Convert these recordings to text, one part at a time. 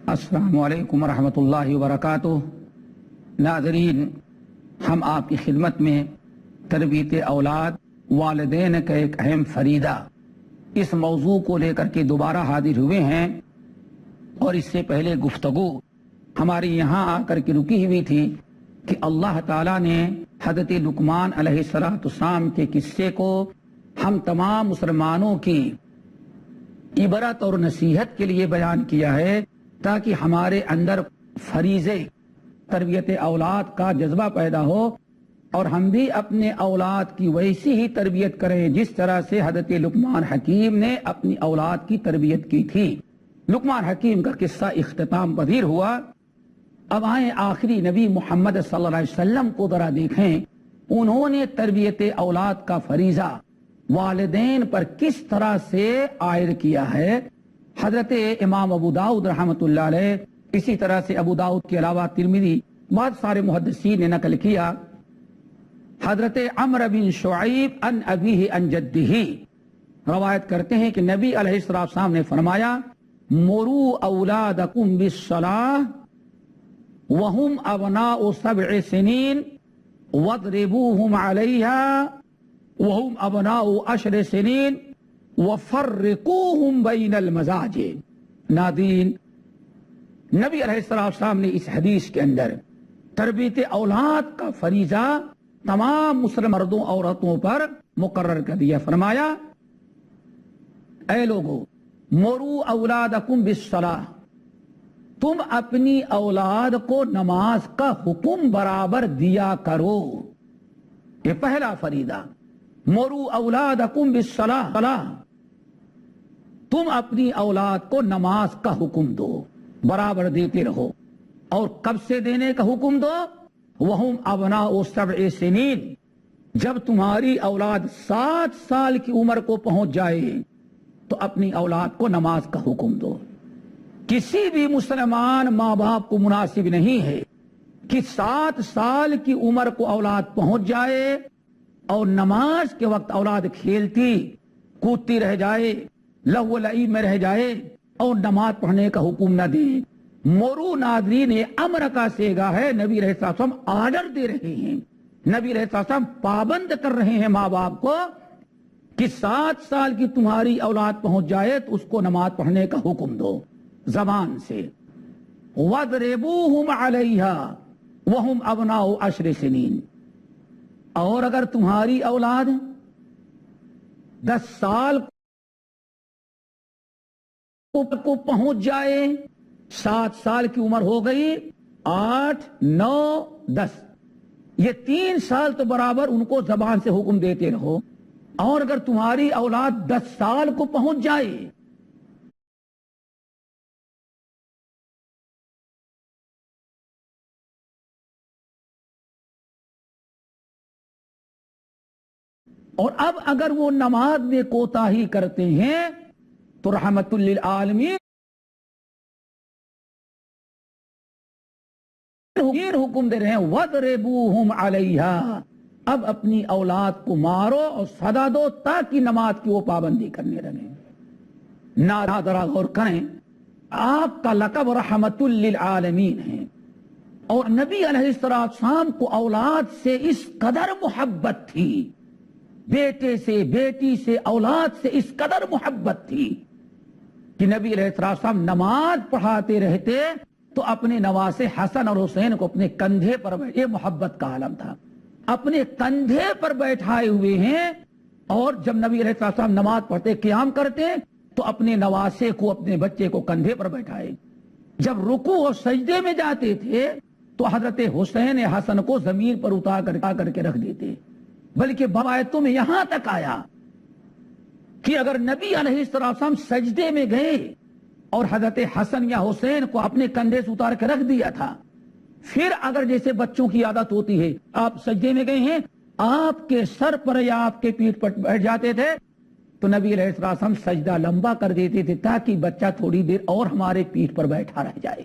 السلام علیکم ورحمۃ اللہ وبرکاتہ۔ ناظرین، ہم آپ کی خدمت میں تربیت اولاد والدین کا ایک اہم فریضہ اس موضوع کو لے کر کے دوبارہ حاضر ہوئے ہیں، اور اس سے پہلے گفتگو ہماری یہاں آ کر کے رکی ہوئی تھی کہ اللہ تعالیٰ نے حضرت لقمان علیہ السلام کے قصے کو ہم تمام مسلمانوں کی عبرت اور نصیحت کے لیے بیان کیا ہے، تاکہ ہمارے اندر فریضے تربیت اولاد کا جذبہ پیدا ہو اور ہم بھی اپنے اولاد کی ویسی ہی تربیت کریں جس طرح سے حضرت لقمان حکیم نے اپنی اولاد کی تربیت کی تھی۔ لقمان حکیم کا قصہ اختتام پذیر ہوا۔ اب آئیں آخری نبی محمد صلی اللہ علیہ وسلم کو ذرا دیکھیں، انہوں نے تربیت اولاد کا فریضہ والدین پر کس طرح سے عائد کیا ہے۔ حضرت امام ابو داؤد رحمۃ اللہ علیہ، اسی طرح سے ابو داؤد کے علاوہ ترمذی، بہت سارے محدثین نے نقل کیا، حضرت عمرو بن شعیب عن ابیہ عن جدہ روایت کرتے ہیں کہ نبی علیہ السلام نے فرمایا، مروا اولادکم بالصلاۃ وهم ابناء 7 سنین واضربوهم علیہا وهم ابناء 10 سنین وفرقوهم بین المضاجع۔ ناظرین، نبی علیہ السلام نے اس حدیث کے اندر تربیت اولاد کا فریضہ تمام مسلم مردوں عورتوں پر مقرر کر دیا۔ فرمایا، اے لوگو، مروا اولادکم بالصلاۃ، تم اپنی اولاد کو نماز کا حکم برابر دیا کرو۔ یہ پہلا فریضہ، مروا اولادکم بالصلاۃ، تم اپنی اولاد کو نماز کا حکم دو، برابر دیتے رہو۔ اور کب سے دینے کا حکم دو؟ وہم ابناء 7 سنین، جب تمہاری اولاد 7 سال کی عمر کو پہنچ جائے تو اپنی اولاد کو نماز کا حکم دو۔ کسی بھی مسلمان ماں باپ کو مناسب نہیں ہے کہ 7 سال کی عمر کو اولاد پہنچ جائے اور نماز کے وقت اولاد کھیلتی کودتی رہ جائے، لہو و لعب میں رہ جائے اور نماز پڑھنے کا حکم نہ دے۔ مرو، ناظرین، امر کا صیغہ ہے، نبی علیہ السلام آرڈر دے رہے ہیں، نبی علیہ السلام پابند کر رہے ہیں ماں باپ کو کہ 7 سال کی تمہاری اولاد پہنچ جائے تو اس کو نماز پڑھنے کا حکم دو زبان سے۔ وَاضْرِبُوهُمْ عَلَيْهَا وَهُمْ أَبْنَاءُ 10 سنین، اور اگر تمہاری اولاد 10 سال کو پہنچ جائے، 7 سال کی عمر ہو گئی، 8، 9، 10، یہ 3 سال تو برابر ان کو زبان سے حکم دیتے رہو۔ اور اگر تمہاری اولاد 10 سال کو پہنچ جائے اور اب اگر وہ نماز میں کوتاہی کرتے ہیں تو رحمت للعالمین یہ حکم دے رہے ہیں، وَاضْرِبُوهُمْ عَلَيْهَا، اب اپنی اولاد کو مارو اور سزا دو تاکہ نماز کی وہ پابندی کرنے لگے۔ ذرا غور کریں، آپ کا لقب رحمت للعالمین ہے، اور نبی علیہ السلام کو اولاد سے اس قدر محبت تھی، بیٹے سے، بیٹی سے، اولاد سے اس قدر محبت تھی کہ نبی علیہ السلام نماز پڑھاتے رہتے تو اپنے نواسے حسن اور حسین کو اپنے کندھے پر یہ محبت کا عالم تھا، اپنے کندھے پر بیٹھائے ہوئے ہیں، اور جب نبی علیہ السلام نماز پڑھتے قیام کرتے تو اپنے نواسے کو، اپنے بچے کو کندھے پر بیٹھائے۔ جب رکوع اور سجدے میں جاتے تھے تو حضرت حسین حسن کو زمین پر اتار کر کے رکھ دیتے، بلکہ روایتوں میں یہاں تک آیا کہ اگر نبی علیہ السلام سجدے میں گئے اور حضرت حسن یا حسین کو اپنے کندھے سے اتار کے رکھ دیا تھا، پھر اگر جیسے بچوں کی عادت ہوتی ہے، آپ سجدے میں گئے ہیں، آپ کے سر پر یا آپ کے پیٹھ پر بیٹھ جاتے تھے تو نبی علیہ السلام سجدہ لمبا کر دیتے تھے تاکہ بچہ تھوڑی دیر اور ہمارے پیٹھ پر بیٹھا رہ جائے۔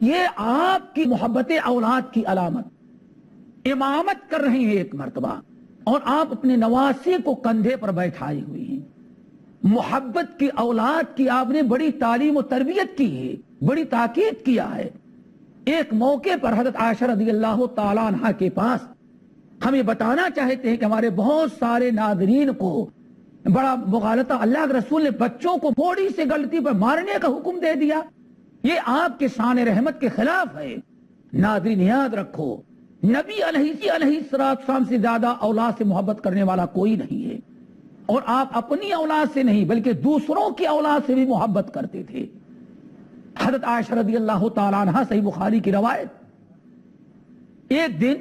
یہ آپ کی محبت اولاد کی علامت، امامت کر رہے ہیں ایک مرتبہ، اور آپ اپنے نواسے کو کندھے پر بیٹھائے ہوئے ہیں۔ محبت کی اولاد کی آپ نے بڑی تعلیم و تربیت کی ہے، بڑی تاکید کیا ہے۔ ایک موقع پر حضرت عائشہ رضی اللہ تعالیٰ عنہ کے پاس ہم یہ بتانا چاہتے ہیں کہ ہمارے بہت سارے ناظرین کو بڑا مغالطہ، اللہ کے رسول نے بچوں کو تھوڑی سی غلطی پر مارنے کا حکم دے دیا، یہ آپ کے شان رحمت کے خلاف ہے۔ ناظرین یاد رکھو، نبی علیہ السلام سے زیادہ اولاد سے محبت کرنے والا کوئی نہیں ہے، اور آپ اپنی اولاد سے نہیں بلکہ دوسروں کی اولاد سے بھی محبت کرتے تھے۔ حضرت عائشہ رضی اللہ تعالیٰ عنہ، صحیح بخاری کی روایت، ایک دن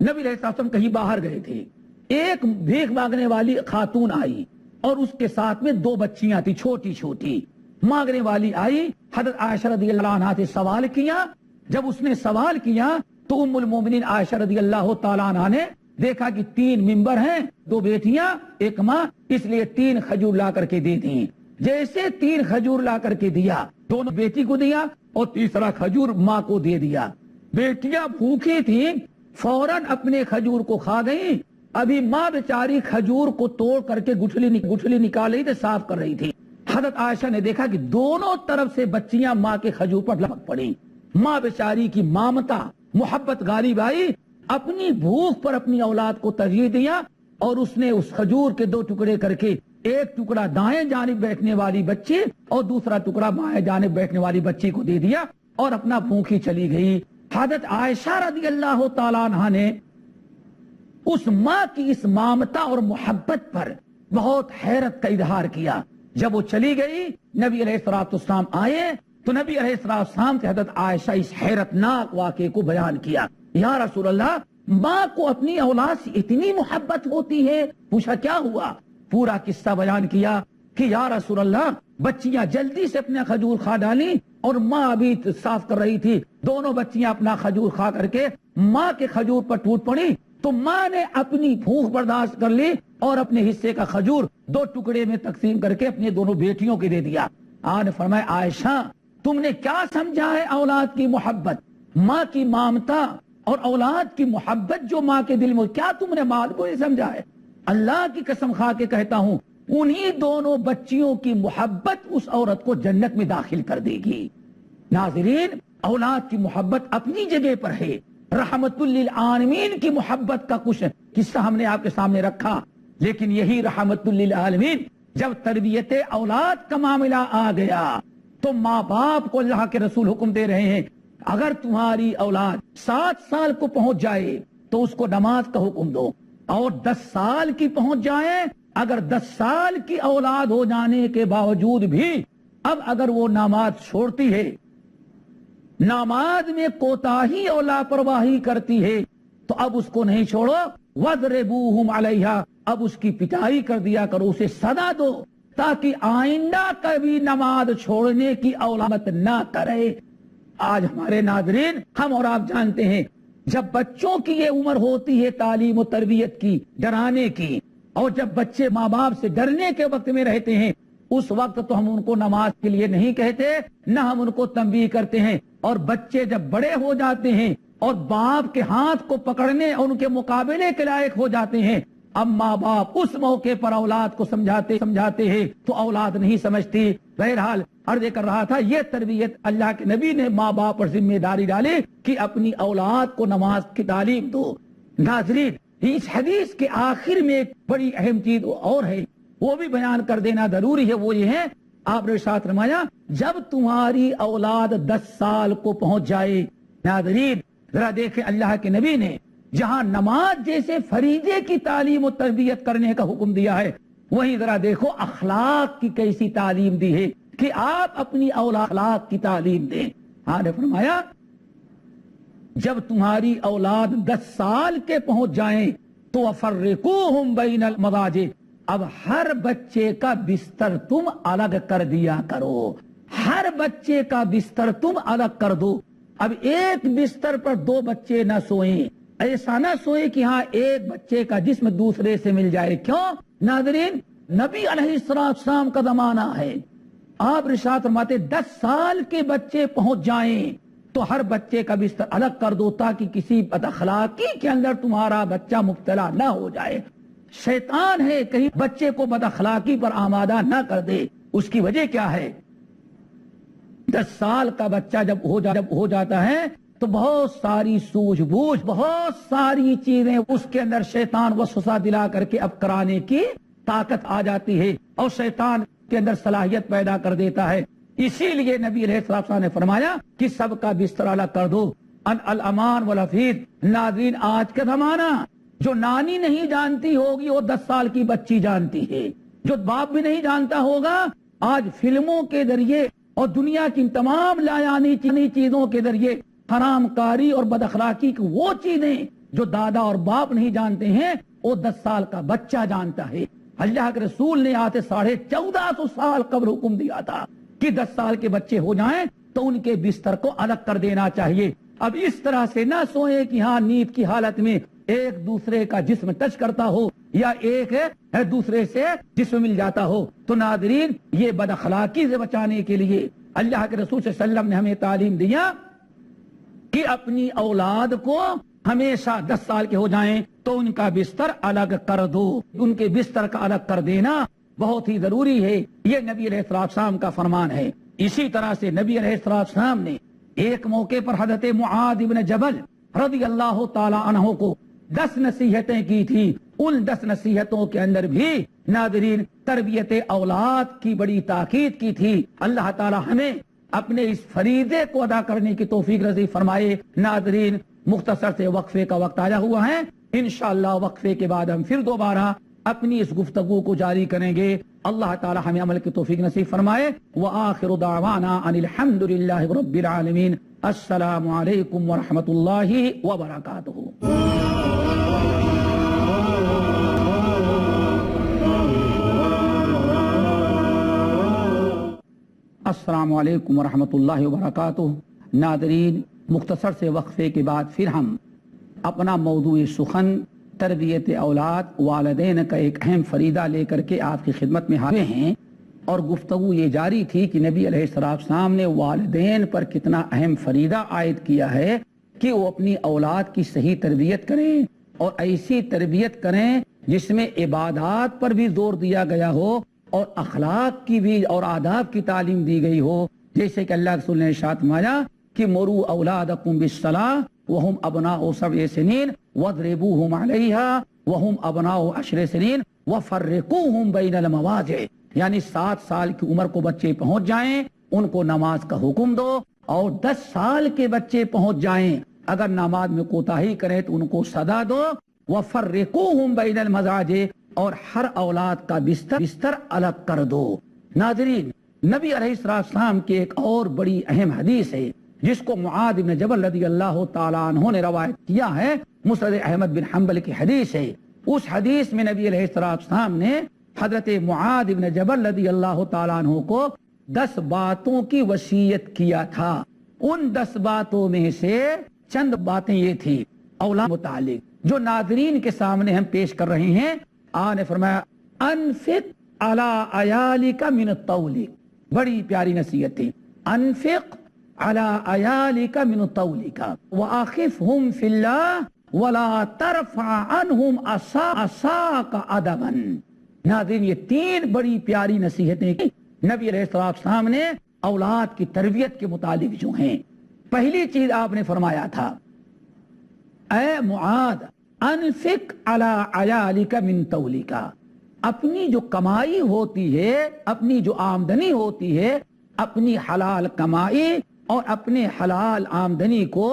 نبی علیہ السلام کہیں باہر گئے تھے، ایک بھیک مانگنے والی خاتون آئی اور اس کے ساتھ میں 2 بچیاں تھی چھوٹی چھوٹی۔ مانگنے والی آئی، حضرت عائشہ رضی اللہ عنہ سے سوال کیا۔ جب اس نے سوال کیا تو ام المومنین عائشہ رضی اللہ تعالیٰ عنہ نے دیکھا کہ 3 ممبر ہیں، 2 بیٹیاں 1 ماں، اس لیے 3 کھجور لا کر کے دے دیں۔ جیسے 3 کھجور لا کر کے دیا، دونوں بیٹی کو دیا اور تیسرا کھجور ماں کو دے دیا۔ بیٹیاں بھوکھی تھیں، فوراً اپنے کھجور کو کھا گئیں۔ ابھی ماں بیچاری کھجور کو توڑ کر کے گٹھلی نکال رہی تھی، صاف کر رہی تھی۔ حضرت عائشہ نے دیکھا کہ دونوں طرف سے بچیاں ماں کے کھجور پر لپک پڑیں۔ ماں بیچاری کی مامتا، محبت غالب آئی، اپنی بھوک پر اپنی اولاد کو ترجیح دیا اور اس نے اس کھجور کے 2 ٹکڑے کر کے، ایک ٹکڑا دائیں جانب بیٹھنے والی بچی اور دوسرا ٹکڑا بائیں جانب بیٹھنے والی بچی کو دے دیا اور اپنا بھوکی چلی گئی۔ حضرت عائشہ رضی اللہ تعالیٰ عنہ نے اس ماں کی اس مامتا اور محبت پر بہت حیرت کا اظہار کیا۔ جب وہ چلی گئی، نبی علیہ السلام آئے تو نبی علیہ السلام سے حضرت عائشہ اس حیرت ناک واقعے کو بیان کیا۔ یا رسول اللہ، ماں کو اپنی اولاد سے اتنی محبت ہوتی ہے؟ پوچھا کیا ہوا؟ پورا قصہ بیان کیا کہ یا رسول اللہ، بچیاں جلدی سے اپنا کھجور کھا ڈالی اور ماں ابھی صاف کر رہی تھی، دونوں بچیاں اپنا کھجور کھا کر کے ماں کے کھجور پر ٹوٹ پڑی تو ماں نے اپنی بھوک برداشت کر لی اور اپنے حصے کا کھجور 2 ٹکڑے میں تقسیم کر کے اپنی دونوں بیٹیوں کے دے دیا۔ آپ نے فرمایا عائشہ، تم نے کیا سمجھا ہے اولاد کی محبت، ماں کی مامتا اور اولاد کی محبت جو ماں کے دل میں، کیا تم نے بات کو نہیں سمجھا ہے؟ اللہ کی قسم کھا کے کہتا ہوں، انہی دونوں بچیوں کی محبت اس عورت کو جنت میں داخل کر دے گی۔ ناظرین، اولاد کی محبت اپنی جگہ پر ہے، رحمت للعالمین کی محبت کا کچھ قصہ ہم نے آپ کے سامنے رکھا، لیکن یہی رحمت للعالمین جب تربیت اولاد کا معاملہ آ گیا تو ماں باپ کو اللہ کے رسول حکم دے رہے ہیں، اگر تمہاری اولاد 7 سال کو پہنچ جائے تو اس کو نماز کا حکم دو، اور 10 سال کی پہنچ جائے، اگر 10 سال کی اولاد ہو جانے کے باوجود بھی اب اگر وہ نماز چھوڑتی ہے، نماز میں کوتاہی اور لاپرواہی کرتی ہے، تو اب اس کو نہیں چھوڑو، وَضْرِبُوهُمْ عَلَيْهَا، اب اس کی پٹائی کر دیا کرو، اسے سزا دو تاکہ آئندہ کبھی نماز چھوڑنے کی اولاد نہ کرے۔ آج ہمارے ناظرین، ہم اور آپ جانتے ہیں، جب بچوں کی یہ عمر ہوتی ہے تعلیم و تربیت کی، ڈرانے کی، اور جب بچے ماں باپ سے ڈرنے کے وقت میں رہتے ہیں، اس وقت تو ہم ان کو نماز کے لیے نہیں کہتے، نہ ہم ان کو تنبیہ کرتے ہیں، اور بچے جب بڑے ہو جاتے ہیں اور باپ کے ہاتھ کو پکڑنے اور ان کے مقابلے کے لائق ہو جاتے ہیں، اب ماں باپ اس موقع پر اولاد کو سمجھاتے ہیں تو اولاد نہیں سمجھتی۔ بہرحال عرض کر رہا تھا، یہ تربیت اللہ کے نبی نے ماں باپ پر ذمہ داری ڈالی کہ اپنی اولاد کو نماز کی تعلیم دو۔ ناظرین، اس حدیث کے آخر میں ایک بڑی اہم چیز اور ہے، وہ بھی بیان کر دینا ضروری ہے، وہ یہ ہے، آپ نے ساتھ فرمایا جب تمہاری اولاد 10 سال کو پہنچ جائے۔ ناظرین ذرا دیکھیں، اللہ کے نبی نے جہاں نماز جیسے فریضے کی تعلیم و تربیت کرنے کا حکم دیا ہے، وہیں ذرا دیکھو اخلاق کی کیسی تعلیم دی ہے کہ آپ اپنی اولاد اخلاق کی تعلیم دیں۔ آپ نے فرمایا جب تمہاری اولاد 10 سال کے پہنچ جائیں تو وَفَرِّقُوهُمْ بَيْنَ الْمَضَاجِعِ، اب ہر بچے کا بستر تم الگ کر دیا کرو، ہر بچے کا بستر تم الگ کر دو۔ اب ایک بستر پر 2 بچے نہ سوئیں، ایسا نہ سوئے کہ ہاں ایک بچے کا جسم دوسرے سے مل جائے۔ کیوں؟ ناظرین، نبی علیہ السلام کا زمانہ ہے، آپ ارشاد فرماتے 10 سال کے بچے پہنچ جائیں تو ہر بچے کا بستر الگ کر دو تاکہ کسی بد اخلاقی کے اندر تمہارا بچہ مبتلا نہ ہو جائے۔ شیطان ہے کہیں بچے کو بد اخلاقی پر آمادہ نہ کر دے۔ اس کی وجہ کیا ہے؟ 10 سال کا بچہ جب ہو جاتا ہے تو بہت ساری سوجھ بوجھ، بہت ساری چیزیں اس کے اندر شیطان وسوسہ دلا کر کے اب کرانے کی طاقت آ جاتی ہے اور شیطان کے اندر صلاحیت پیدا کر دیتا ہے۔ اسی لیے نبی علیہ السلام نے فرمایا کہ سب کا بستر الگ کر دو، ان الامان والحفیظ۔ ناظرین، آج کا زمانہ جو نانی نہیں جانتی ہوگی وہ 10 سال کی بچی جانتی ہے، جو باپ بھی نہیں جانتا ہوگا آج فلموں کے ذریعے اور دنیا کی تمام لایانی چیزوں کے ذریعے حرام کاری اور بد اخلاقی کی وہ چیزیں جو دادا اور باپ نہیں جانتے ہیں وہ 10 سال کا بچہ جانتا ہے۔ اللہ کے رسول نے آتے 1450 سال قبل حکم دیا تھا کہ 10 سال کے بچے ہو جائیں تو ان کے بستر کو الگ کر دینا چاہیے۔ اب اس طرح سے نہ سوئیں کہ ہاں نیند کی حالت میں ایک دوسرے کا جسم ٹچ کرتا ہو یا ایک ہے دوسرے سے جسم مل جاتا ہو۔ تو ناظرین، یہ بد اخلاقی سے بچانے کے لیے اللہ کے رسول صلی اللہ علیہ وسلم نے ہمیں تعلیم دیا کہ اپنی اولاد کو ہمیشہ 10 سال کے ہو جائیں تو ان کا بستر الگ کر دو۔ ان کے بستر کا الگ کر دینا بہت ہی ضروری ہے، یہ نبی علیہ السلام کا فرمان ہے۔ اسی طرح سے نبی علیہ السلام نے ایک موقع پر حضرت معاذ بن جبل رضی اللہ تعالی عنہ کو 10 نصیحتیں کی تھی۔ ان 10 نصیحتوں کے اندر بھی ناظرین تربیت اولاد کی بڑی تاکید کی تھی۔ اللہ تعالی ہمیں اپنے اس فریضے کو ادا کرنے کی توفیق نصیب فرمائے۔ ناظرین، مختصر سے وقفے کا وقت آیا ہوا ہے، انشاءاللہ وقفے کے بعد ہم پھر دوبارہ اپنی اس گفتگو کو جاری کریں گے۔ اللہ تعالی ہمیں عمل کی توفیق نصیب فرمائے۔ وآخر دعوانا ان الحمد للہ رب العالمین۔ السلام علیکم ورحمۃ اللہ وبرکاتہ۔ السلام علیکم ورحمۃ اللہ وبرکاتہ۔ ناظرین، مختصر سے وقفے کے بعد پھر ہم اپنا موضوع سخن تربیت اولاد والدین کا ایک اہم فریضہ لے کر کے آپ کی خدمت میں حاضر ہیں، اور گفتگو یہ جاری تھی کہ نبی علیہ السلام نے والدین پر کتنا اہم فریضہ عائد کیا ہے کہ وہ اپنی اولاد کی صحیح تربیت کریں اور ایسی تربیت کریں جس میں عبادات پر بھی زور دیا گیا ہو اور اخلاق کی بھی اور آداب کی تعلیم دی گئی ہو۔ جیسے کہ اللہ رسول نے ارشاد فرمایا کہ مروا اولادکم بالصلاۃ وهم ابناء 7 سنین واضربوهم علیها وهم ابناء 10 سنین وفرقوهم بین المضاجع، یعنی 7 سال کی عمر کو بچے پہنچ جائیں ان کو نماز کا حکم دو، اور 10 سال کے بچے پہنچ جائیں اگر نماز میں کوتاہی کریں تو ان کو سزا دو۔ وفرقوهم بین المضاجع، اور ہر اولاد کا بستر الگ کر دو۔ ناظرین، نبی علیہ السلام کی ایک اور بڑی اہم حدیث ہے جس کو معاذ بن جبل رضی اللہ تعالیٰ عنہ نے روایت کیا ہے، مسند احمد بن حنبل کی حدیث ہے۔ اس حدیث میں نبی علیہ السلام نے حضرت معاذ بن جبل رضی اللہ تعالیٰ عنہ کو 10 باتوں کی وصیت کیا تھا۔ ان 10 باتوں میں سے چند باتیں یہ تھی اولاد متعلق جو ناظرین کے سامنے ہم پیش کر رہے ہیں۔ آن فرمایا انفق علی عیالک من الطولک، بڑی پیاری نصیحت تھی۔ انفق علی عیالک من الطولک واخفهم فی اللہ ولا ترفع عنہم عصاک ادبا۔ ناظرین، یہ 3 بڑی پیاری نصیحتیں نبی علیہ السلام نے اولاد کی تربیت کے متعلق جو ہیں۔ پہلی چیز آپ نے فرمایا تھا، اے معاذ انفق علی عیالک من طولک، اپنی جو کمائی ہوتی ہے، اپنی جو آمدنی ہوتی ہے، اپنی حلال کمائی اور اپنے حلال آمدنی کو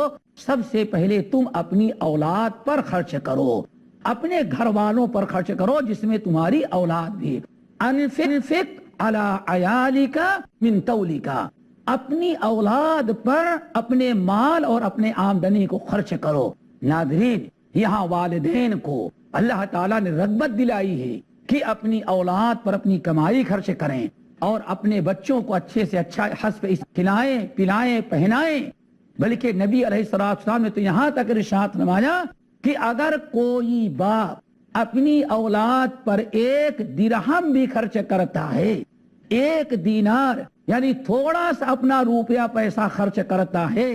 سب سے پہلے تم اپنی اولاد پر خرچ کرو، اپنے گھر والوں پر خرچ کرو جس میں تمہاری اولاد بھی۔ انفق علی عیالک من طولک، اپنی اولاد پر اپنے مال اور اپنے آمدنی کو خرچ کرو۔ ناظرین، یہاں والدین کو اللہ تعالیٰ نے رغبت دلائی ہے کہ اپنی اولاد پر اپنی کمائی خرچ کریں اور اپنے بچوں کو اچھے سے اچھا حسب کھلائیں پلائیں پہنائیں۔ بلکہ نبی علیہ السلام نے تو یہاں تک ارشاد فرمایا کہ اگر کوئی باپ اپنی اولاد پر 1 درہم بھی خرچ کرتا ہے، 1 دینار یعنی تھوڑا سا اپنا روپیہ پیسہ خرچ کرتا ہے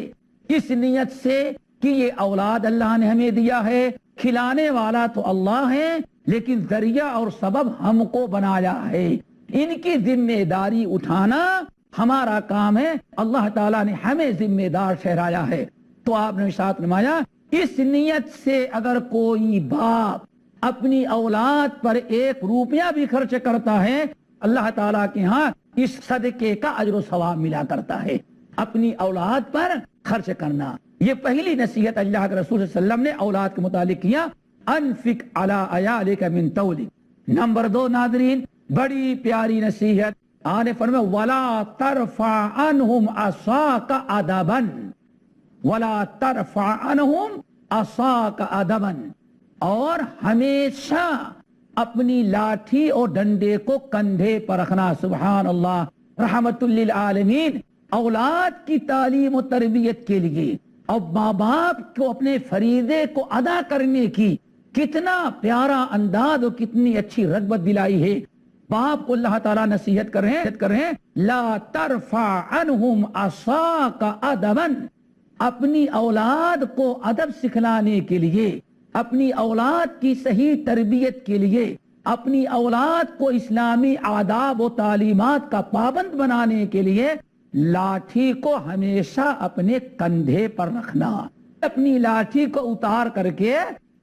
اس نیت سے کہ یہ اولاد اللہ نے ہمیں دیا ہے، کھلانے والا تو اللہ ہے لیکن ذریعہ اور سبب ہم کو بنایا ہے. ان کی ذمہ داری اٹھانا ہمارا کام ہے. اللہ تعالیٰ نے ہمیں ذمہ دار ٹھہرایا ہے. تو آپ نے ارشاد فرمایا اس نیت سے اگر کوئی باپ اپنی اولاد پر 1 روپیہ بھی خرچ کرتا ہے اللہ تعالیٰ کے ہاں اس صدقے کا اجر و ثواب ملا کرتا ہے. اپنی اولاد پر خرچ کرنا، یہ پہلی نصیحت اللہ کے رسول صلی اللہ علیہ وسلم نے اولاد کے متعلق کیا. انفق علی عیالک من تولک. نمبر 2 ناظرین، بڑی پیاری نصیحت آنے فرمائے ولا ترفع عنہم عصاک ادبا، ولا ترفع عنہم عصاک ادبا، اور ہمیشہ اپنی لاٹھی اور ڈنڈے کو کندھے پر رکھنا. سبحان اللہ. رحمت للعالمین. اولاد کی تعلیم و تربیت کے لیے اور ماں باپ کو اپنے فریضے کو ادا کرنے کی کتنا پیارا انداز اور کتنی اچھی رغبت دلائی ہے. باپ کو اللہ تعالیٰ نصیحت کر رہے ہیں لا ترفع عنہم عصاک ادبا. اپنی اولاد کو ادب سکھلانے کے لیے، اپنی اولاد کی صحیح تربیت کے لیے، اپنی اولاد کو اسلامی آداب و تعلیمات کا پابند بنانے کے لیے لاٹھی کو ہمیشہ اپنے کندھے پر رکھنا. اپنی لاٹھی کو اتار کر کے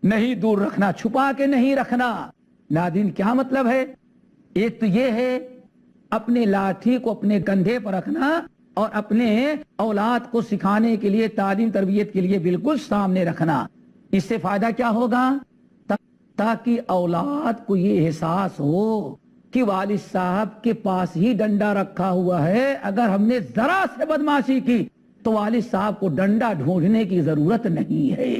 نہیں دور رکھنا، چھپا کے نہیں رکھنا. ناظرین کیا مطلب ہے؟ ایک تو یہ ہے اپنے لاٹھی کو اپنے کندھے پر رکھنا اور اپنے اولاد کو سکھانے کے لیے، تعلیم تربیت کے لیے بالکل سامنے رکھنا. اس سے فائدہ کیا ہوگا؟ تاکہ اولاد کو یہ احساس ہو کہ والد صاحب کے پاس ہی ڈنڈا رکھا ہوا ہے، اگر ہم نے ذرا سے بدماشی کی تو والد صاحب کو ڈنڈا ڈھونڈنے کی ضرورت نہیں ہے.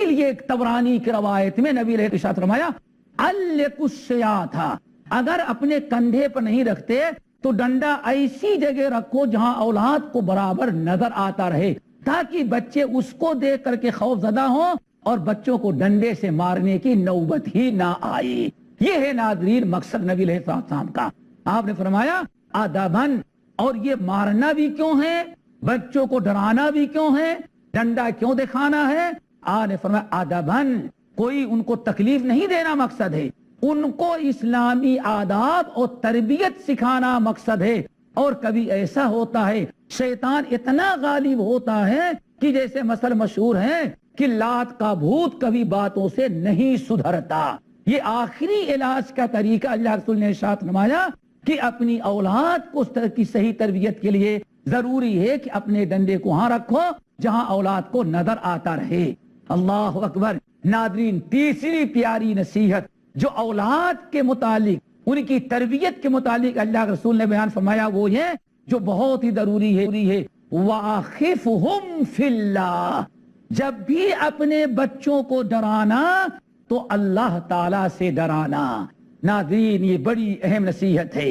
اس لیے ایک طبرانی کی روایت میں نبی علیہ الصلوۃ والسلام فرمایا الکسیات تھا، اگر اپنے کندھے پر نہیں رکھتے تو ڈنڈا ایسی جگہ رکھو جہاں اولاد کو برابر نظر آتا رہے، تاکہ بچے اس کو دیکھ کر کے خوف زدہ ہوں اور بچوں کو ڈنڈے سے مارنے کی نوبت ہی نہ آئے. یہ ہے ناظرین مقصد نبی علیہ السلام کا. آپ نے فرمایا ادبن. اور یہ مارنا بھی کیوں ہے؟ بچوں کو ڈرانا بھی کیوں ہے؟ ڈنڈا کیوں دکھانا ہے؟ آپ نے فرمایا ادبن. کوئی ان کو تکلیف نہیں دینا مقصد ہے، ان کو اسلامی آداب اور تربیت سکھانا مقصد ہے. اور کبھی ایسا ہوتا ہے شیطان اتنا غالب ہوتا ہے کہ جیسے مثل مشہور ہے کہ لات کا بھوت کبھی باتوں سے نہیں سدھرتا. یہ آخری علاج کا طریقہ اللہ رسول نے ارشاد فرمایا کہ اپنی اولاد کو کی صحیح تربیت کے لیے ضروری ہے کہ اپنے ڈنڈے کو ہاں رکھو جہاں اولاد کو نظر آتا رہے. اللہ اکبر. ناظرین تیسری پیاری نصیحت جو اولاد کے متعلق، ان کی تربیت کے متعلق اللہ کے رسول نے بیان فرمایا وہ یہ جو بہت ہی ضروری ہے وَأَخِفْهُمْ فِي اللَّهِ. جب بھی اپنے بچوں کو ڈرانا تو اللہ تعالیٰ سے ڈرانا. ناظرین یہ بڑی اہم نصیحت ہے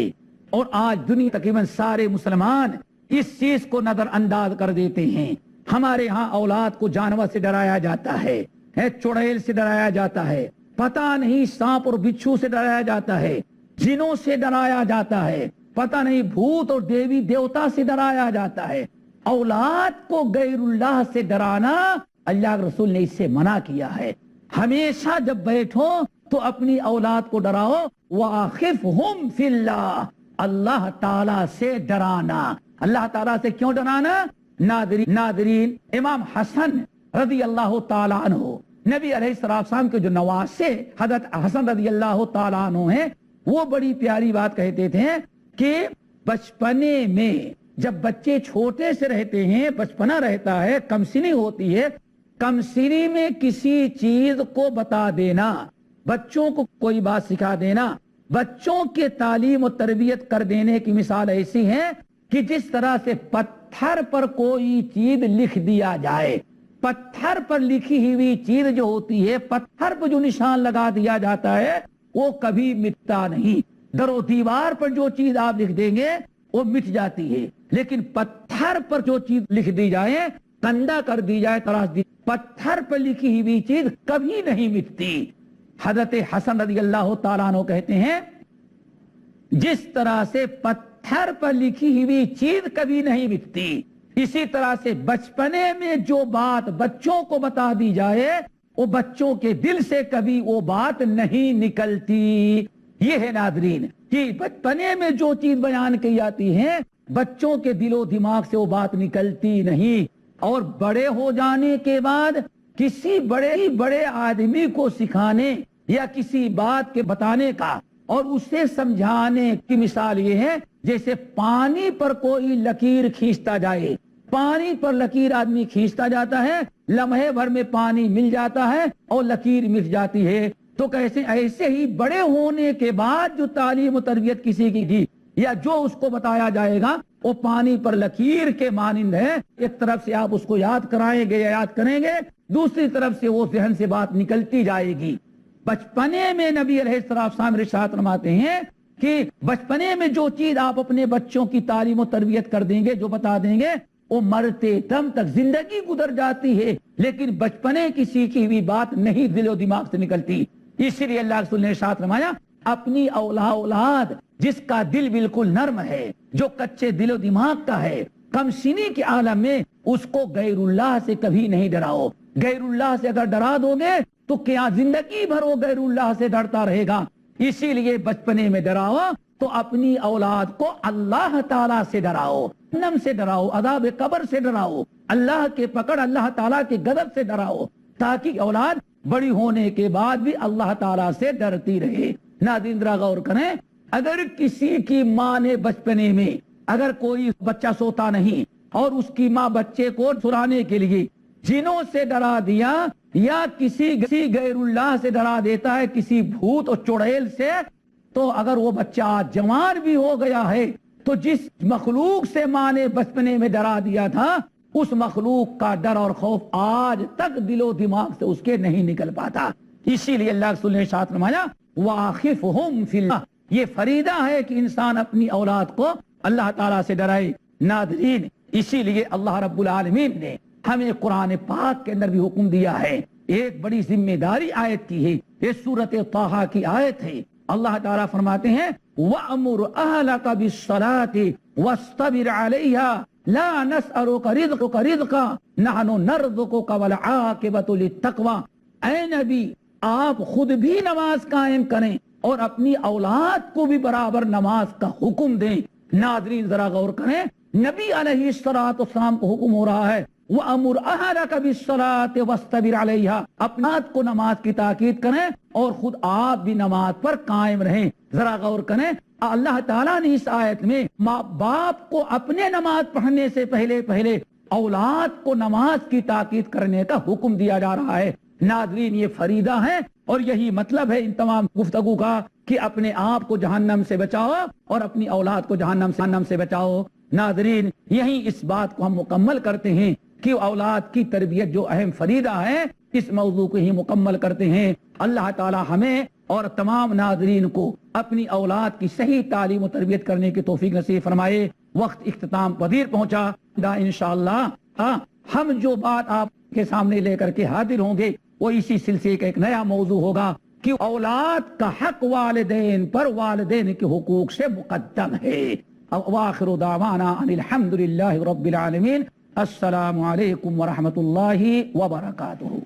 اور آج دنیا تقریباً سارے مسلمان اس چیز کو نظر انداز کر دیتے ہیں. ہمارے ہاں اولاد کو جانور سے ڈرایا جاتا ہے، چڑیل سے ڈرایا جاتا ہے، پتہ نہیں سانپ اور بچھو سے ڈرایا جاتا ہے، جنوں سے ڈرایا جاتا ہے، پتہ نہیں بھوت اور دیوی دیوتا سے ڈرایا جاتا ہے. اولاد کو غیر اللہ سے ڈرانا اللہ کے رسول نے اس سے منع کیا ہے. ہمیشہ جب بیٹھو تو اپنی اولاد کو ڈراؤ. وَأَخِفْهُمْ فِي اللَّهِ. اللہ تعالیٰ سے ڈرانا. اللہ تعالیٰ سے کیوں ڈرانا؟ ناظرین امام حسن رضی اللہ تعالیٰ عنہ، نبی علیہ السلام کے جو نواسے حضرت حسن رضی اللہ تعالیٰ عنہ ہیں، وہ بڑی پیاری بات کہتے تھے کہ بچپنے میں جب بچے چھوٹے سے رہتے ہیں، بچپنا رہتا ہے، کمسنی ہوتی ہے، کمسنی میں کسی چیز کو بتا دینا، بچوں کو کوئی بات سکھا دینا، بچوں کے تعلیم و تربیت کر دینے کی مثال ایسی ہے کہ جس طرح سے پتھر پر کوئی چیز لکھ دیا جائے. پتھر پر لکھی ہوئی چیز جو ہوتی ہے، پتھر پر جو نشان لگا دیا جاتا ہے وہ کبھی مٹتا نہیں. در و دیوار پر جو چیز آپ لکھ دیں گے وہ مٹ جاتی ہے، لیکن پتھر پر جو چیز لکھ دی جائے، کنڈا کر دی جائے، تراش دی، پتھر پر لکھی ہوئی چیز کبھی نہیں مٹتی. حضرت حسن رضی اللہ تعالیٰ عنہ کہتے ہیں جس طرح سے پتھر پر لکھی ہوئی چیز کبھی نہیں مٹتی، اسی طرح سے بچپنے میں جو بات بچوں کو بتا دی جائے وہ بچوں کے دل سے کبھی وہ بات نہیں نکلتی. یہ ہے ناظرین کہ بچپنے میں جو چیز بیان کی جاتی ہے بچوں کے دل و دماغ سے وہ بات نکلتی نہیں, اور بڑے ہو جانے کے بعد کسی بڑے آدمی کو سکھانے یا کسی بات کے بتانے کا اور اسے سمجھانے کی مثال یہ ہے جیسے پانی پر کوئی لکیر کھینچتا جائے. پانی پر لکیر آدمی کھینچتا جاتا ہے, لمحے بھر میں پانی مل جاتا ہے اور لکیر مٹ جاتی ہے. تو کیسے ایسے ہی بڑے ہونے کے بعد جو تعلیم و تربیت کسی کی کی یا جو اس کو بتایا جائے گا وہ پانی پر لکیر کے مانند ہے. ایک طرف سے آپ اس کو یاد کرائیں گے یا یاد کریں گے, دوسری طرف سے وہ ذہن سے بات نکلتی جائے گی. بچپنے میں نبی علیہ السلام ارشاد فرماتے ہیں کہ بچپنے میں جو چیز آپ اپنے بچوں کی تعلیم و تربیت کر دیں گے, جو بتا دیں گے, وہ مرتے دم تک زندگی گزر جاتی ہے لیکن بچپنے کی سیکھی ہوئی بات نہیں دل و دماغ سے نکلتی. اسی لیے اللہ رسول نے ارشاد فرمایا اپنی اولاد جس کا دل بالکل نرم ہے, جو کچے دل و دماغ کا ہے, کم سنی کے عالم میں اس کو غیر اللہ سے کبھی نہیں ڈراؤ. غیر اللہ سے اگر ڈرا دو گے تو کیا زندگی بھر وہ غیر اللہ سے ڈرتا رہے گا. اسی لیے بچپنے میں ڈراؤ تو اپنی اولاد کو اللہ تعالیٰ سے ڈراؤ, جہنم سے ڈراؤ, عذاب قبر سے ڈراؤ, اللہ کے پکڑ اللہ تعالیٰ کے غضب سے ڈراؤ, تاکہ اولاد بڑی ہونے کے بعد بھی اللہ تعالیٰ سے ڈرتی رہے. ناظرین ذرا غور کریں, اگر کسی کی ماں نے بچپنے میں اگر کوئی بچہ سوتا نہیں اور اس کی ماں بچے کو سلانے کے لیے جنوں سے ڈرا دیا یا کسی غیر اللہ سے ڈرا دیتا ہے, کسی بھوت اور چڑیل سے, تو اگر وہ بچہ جوان بھی ہو گیا ہے تو جس مخلوق سے ماں نے بچپنے میں ڈرا دیا تھا اس مخلوق کا ڈر اور خوف آج تک دل و دماغ سے اس کے نہیں نکل پاتا. اسی لیے اللہ رسول نے ارشاد فرمایا واخفہم فی اللہ, یہ فریضہ ہے کہ انسان اپنی اولاد کو اللہ تعالیٰ سے ڈرائے. ناظرین اسی لیے اللہ رب العالمین نے ہمیں قرآن پاک کے اندر بھی حکم دیا ہے, ایک بڑی ذمہ داری آیت کی ہے, یہ سورۃ طٰہٰ کی آیت ہے. اللہ تعالیٰ فرماتے ہیں وَأَمُرْ أَهْلَكَ بِالصَّلَاةِ وَاسْتَبِرْ عَلَيْهَا لَا نَسْأَلُكَ رِزْقًا نَحْنُ نَرْزُقُكَ وَالْعَاقِبَةُ لِلتَّقْوَىٰ. اے نبی آپ خود بھی نماز قائم کریں اور اپنی اولاد کو بھی برابر نماز کا حکم دیں. ناظرین ذرا غور کریں, نبی علیہ السلام کو حکم ہو رہا ہے وَأَمُرْ أَهْلَكَ بِالصَّلَاةِ وَاسْتَبِرْ عَلَيْهَا, اپنا کو نماز کی تاکید کریں اور خود آپ بھی نماز پر قائم رہیں. ذرا غور کریں, اللہ تعالیٰ نے اس آیت میں ماں باپ کو اپنے نماز پڑھنے سے پہلے اولاد کو نماز کی تاکید کرنے کا حکم دیا جا رہا ہے. ناظرین یہ فریضہ ہے اور یہی مطلب ہے ان تمام گفتگو کا کہ اپنے آپ کو جہنم سے بچاؤ اور اپنی اولاد کو جہنم سے بچاؤ. ناظرین یہی اس بات کو ہم مکمل کرتے ہیں کہ اولاد کی تربیت جو اہم فریضہ ہے اس موضوع کو ہی مکمل کرتے ہیں. اللہ تعالی ہمیں اور تمام ناظرین کو اپنی اولاد کی صحیح تعلیم و تربیت کرنے کی توفیق نصیب فرمائے. وقت اختتام پذیر پہنچا, انشاءاللہ ہم جو بات آپ کے سامنے لے کر کے حاضر ہوں گے وہ اسی سلسلے کا ایک نیا موضوع ہوگا کہ اولاد کا حق والدین پر والدین کے حقوق سے مقدم ہے. وآخر دعوانا ان الحمدللہ رب العالمین. السلام علیکم ورحمۃ اللہ وبرکاتہ.